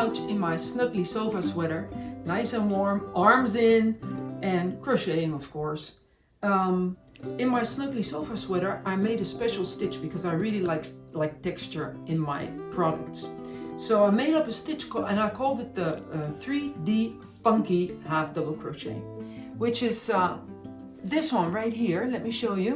couch in my snuggly sofa sweater, nice and warm, arms in, and crocheting of course. In my snuggly sofa sweater I made a special stitch because I really like texture in my products. So I made up a stitch and I called it the 3D funky half double crochet, which is this one right here. Let me show you.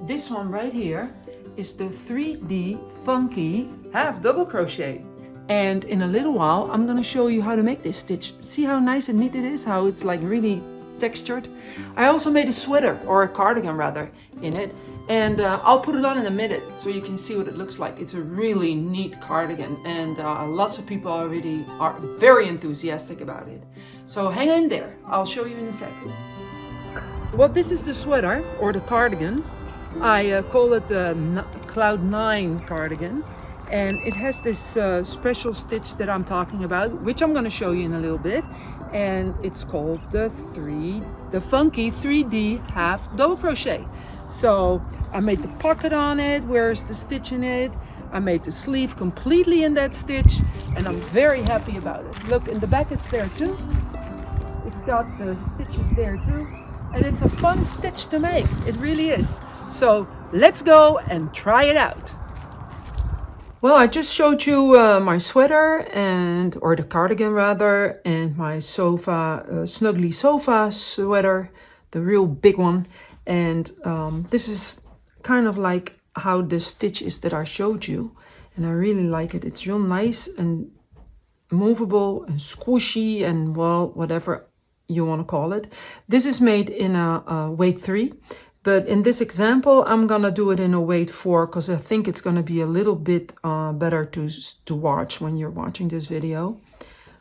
This one right here is the 3D funky half double crochet. And in a little while I'm going to show you how to make this stitch. See how nice and neat it is, how it's like really textured. I also made a sweater, or a cardigan rather, in it, and I'll put it on in a minute so you can see what it looks like. It's a really neat cardigan, and lots of people already are very enthusiastic about it. So hang in there, I'll show you in a second. Well, this is the sweater, or the cardigan. I call it the Cloud 9 cardigan, and it has this special stitch that I'm talking about, which I'm going to show you in a little bit, and it's called the funky 3D half double crochet. So I made the pocket on it, where's the stitch in it. I made the sleeve completely in that stitch, and I'm very happy about it. Look, in the back it's there too. It's got the stitches there too, and it's a fun stitch to make. It really is. So let's go and try it out. Well, I just showed you my sweater, or the cardigan rather, and my sofa, snuggly sofa sweater, the real big one. And this is kind of like how the stitch is that I showed you. And I really like it. It's real nice and movable and squishy and, well, whatever you want to call it. This is made in a weight 3. But in this example, I'm gonna do it in a weight 4 because I think it's gonna be a little bit better to watch when you're watching this video.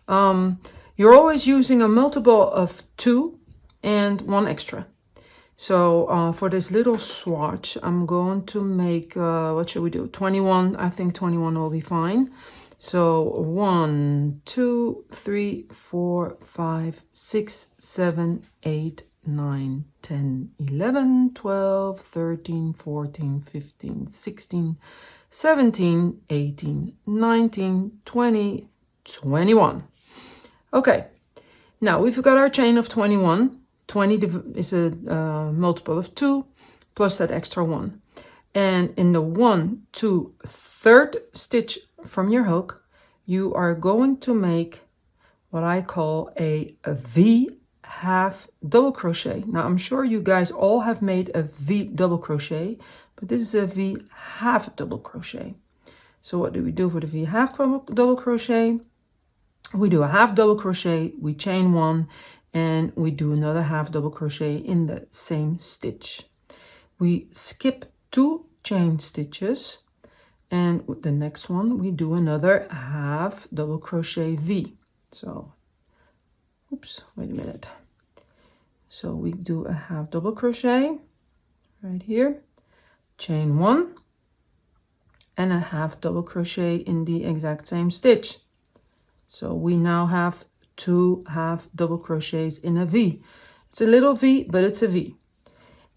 You're always using a multiple of 2 and 1 extra. So for this little swatch, I'm going to make, what should we do? 21, I think 21 will be fine. So 1, 2, 3, 4, 5, 6, 7, 8, 9, 10, 11, 12, 13, 14, 15, 16, 17, 18, 19, 20, 21. Okay, now we've got our chain of 21. 20 is a multiple of 2 plus that extra 1. And in the 1, 2, 3rd stitch from your hook, you are going to make what I call a V half double crochet. Now I'm sure you guys all have made a V double crochet, but this is a V half double crochet. So what do we do for the V half double crochet? We do a half double crochet, we chain 1, and we do another half double crochet in the same stitch. We skip 2 chain stitches, and with the next one we do another half double crochet V. So oops, wait a minute. So we do a half double crochet right here, chain 1, and a half double crochet in the exact same stitch. So we now have 2 half double crochets in a V. It's a little V, but it's a V.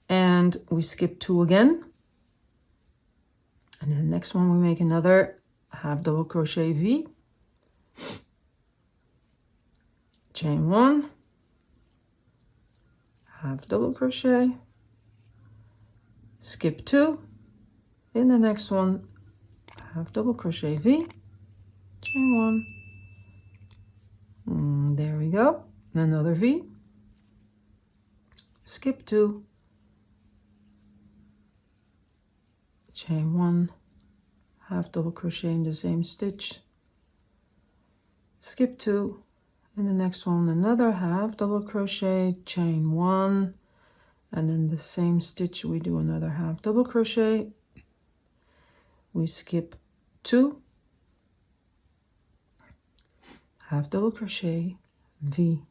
And we skip 2 again. And then the next one we make another half double crochet V. Chain 1, half double crochet, skip 2, in the next one half double crochet V, chain 1, there we go, another V, skip 2, chain 1, half double crochet in the same stitch, skip 2, in the next one another half double crochet, chain 1, and in the same stitch we do another half double crochet, we skip 2, half double crochet, V,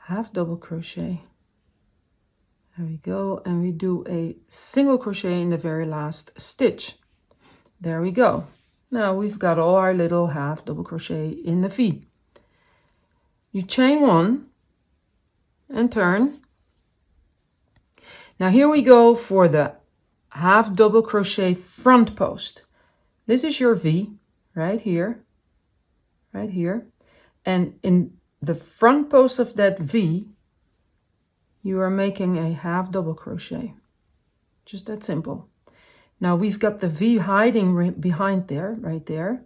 half double crochet, there we go, and we do a single crochet in the very last stitch. There we go. Now we've got all our little half double crochet in the V. You chain 1 and turn. Now here we go for the half double crochet front post. This is your V right here. right here. And in the front post of that V, you are making a half double crochet. Just that simple. Now we've got the V hiding behind there, right there.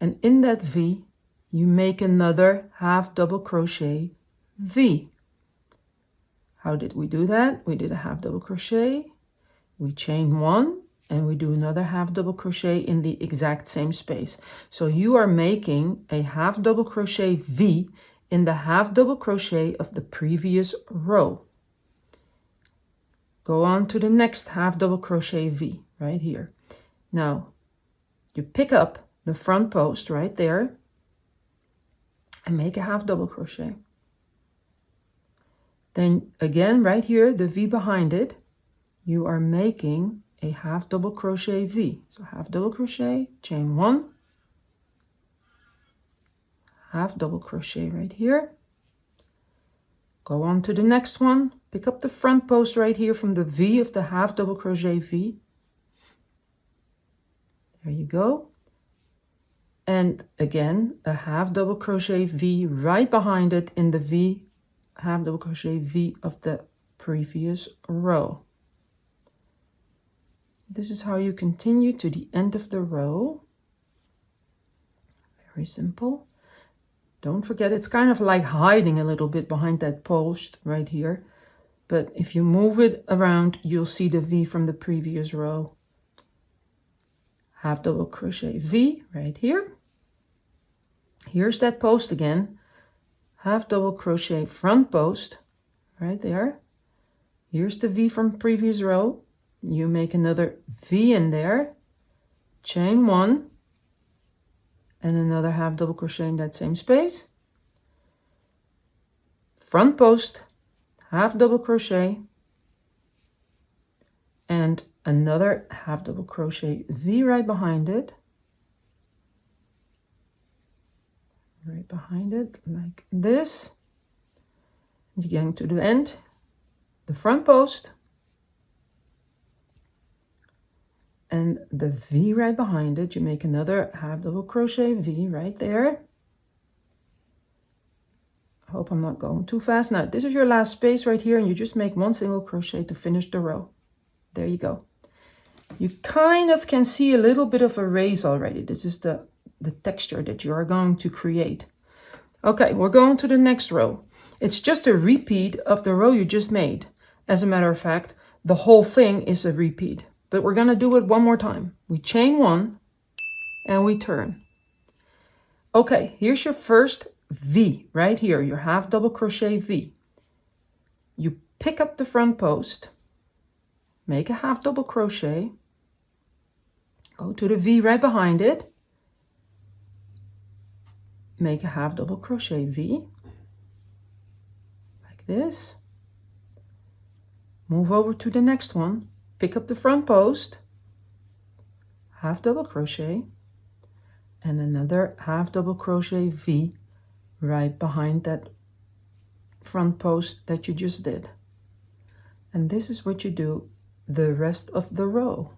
And in that V, you make another half double crochet V. How did we do that? We did a half double crochet, we chain one, and we do another half double crochet in the exact same space. So you are making a half double crochet V in the half double crochet of the previous row. Go on to the next half double crochet V right here. Now you pick up the front post right there and make a half double crochet. Then again right here, the V behind it, you are making a half double crochet V. So half double crochet, chain one, half double crochet right here. Go on to the next one, pick up the front post right here from the V of the half double crochet V. There you go. And again, a half double crochet V right behind it in the V, half double crochet V of the previous row. This is how you continue to the end of the row. Very simple. Don't forget, it's kind of like hiding a little bit behind that post right here. But if you move it around, you'll see the V from the previous row. Half double crochet V right here. Here's that post again. Half double crochet front post right there. Here's the V from previous row. You make another V in there, chain one, and another half double crochet in that same space. Front post, half double crochet, and another half double crochet V right behind it. Right behind it, like this. You're getting to the end, the front post, and the V right behind it. You make another half double crochet V right there. I hope I'm not going too fast. Now this is your last space right here, and you just make one single crochet to finish the row. There you go. You kind of can see a little bit of a raise already. This is the texture that you are going to create. Okay, we're going to the next row. It's just a repeat of the row you just made. As a matter of fact, the whole thing is a repeat. But we're going to do it one more time. We chain one and we turn. Okay, here's your first V right here, your half double crochet V. You pick up the front post, make a half double crochet, go to the V right behind it, make a half double crochet V, like this. Move over to the next one. Pick up the front post, half double crochet, and another half double crochet V right behind that front post that you just did. And this is what you do the rest of the row.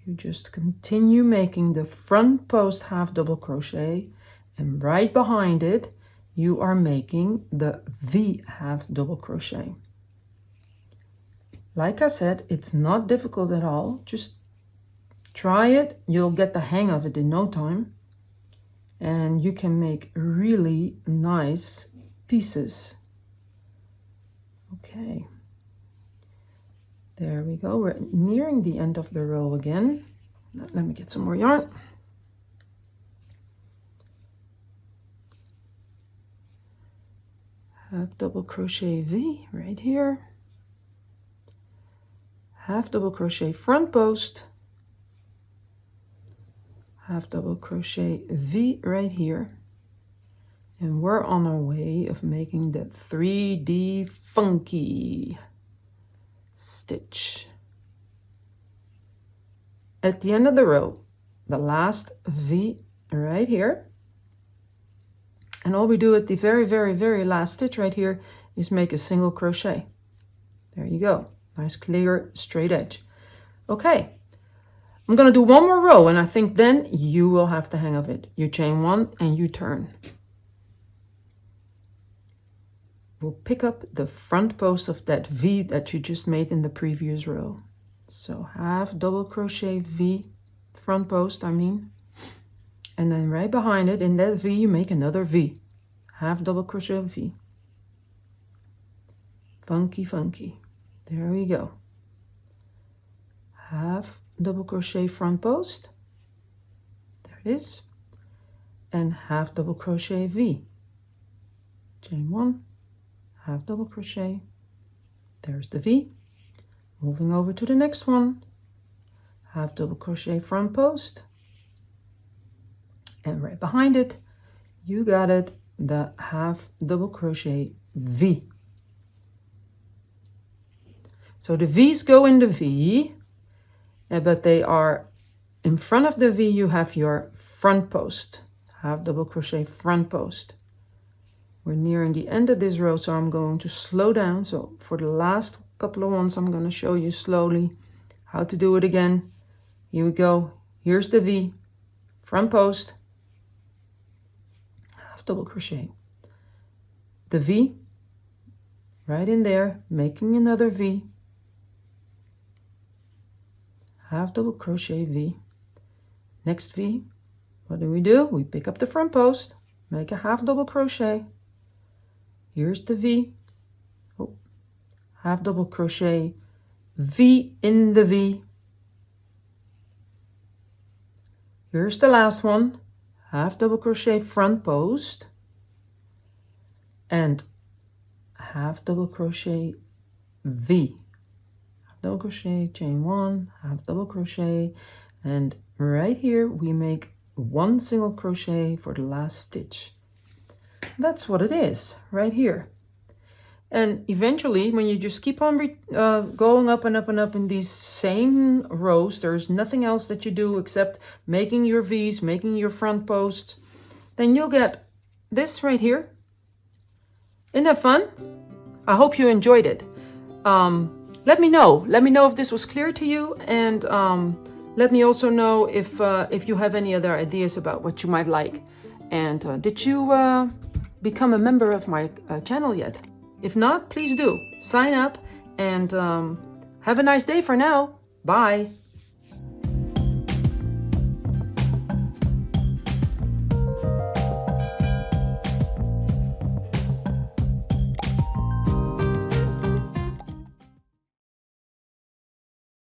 You just continue making the front post half double crochet, and right behind it you are making the V half double crochet. Like I said, it's not difficult at all. Just try it. You'll get the hang of it in no time. And you can make really nice pieces. Okay. There we go. We're nearing the end of the row again. Let me get some more yarn. Half double crochet V right here. Half double crochet front post, half double crochet V right here, and we're on our way of making the 3D funky stitch. At the end of the row, the last V right here, and all we do at the very last stitch right here is make a single crochet. There you go. Nice clear straight edge. Okay, I'm gonna do one more row, and I think then you will have the hang of it. You chain one and you turn. We'll pick up the front post of that V that you just made in the previous row. So half double crochet V, front post I mean, and then right behind it in that V you make another V, half double crochet V. Funky, funky. There we go. Half double crochet front post, there it is, and half double crochet V. Chain one, half double crochet, there's the V. Moving over to the next one, half double crochet front post, and right behind it you got it, the half double crochet V. So the V's go in the V, but they are in front of the V. You have your front post, half double crochet front post. We're nearing the end of this row, so I'm going to slow down. So for the last couple of ones, I'm going to show you slowly how to do it again. Here we go. Here's the V, front post, half double crochet, the V right in there, making another V, half double crochet V, next V. What do? We pick up the front post, make a half double crochet, here's the V, oh, half double crochet V in the V, here's the last one, half double crochet front post, and half double crochet V, half double crochet, chain one, half double crochet, and right here we make one single crochet for the last stitch. That's what it is right here. And eventually, when you just keep on going up and up and up in these same rows, there's nothing else that you do except making your V's, making your front posts, then you'll get this right here. Isn't that fun? I hope you enjoyed it. Let me know if this was clear to you, and let me also know if you have any other ideas about what you might like. And did you become a member of my channel yet? If not, please do sign up, and have a nice day for now. Bye.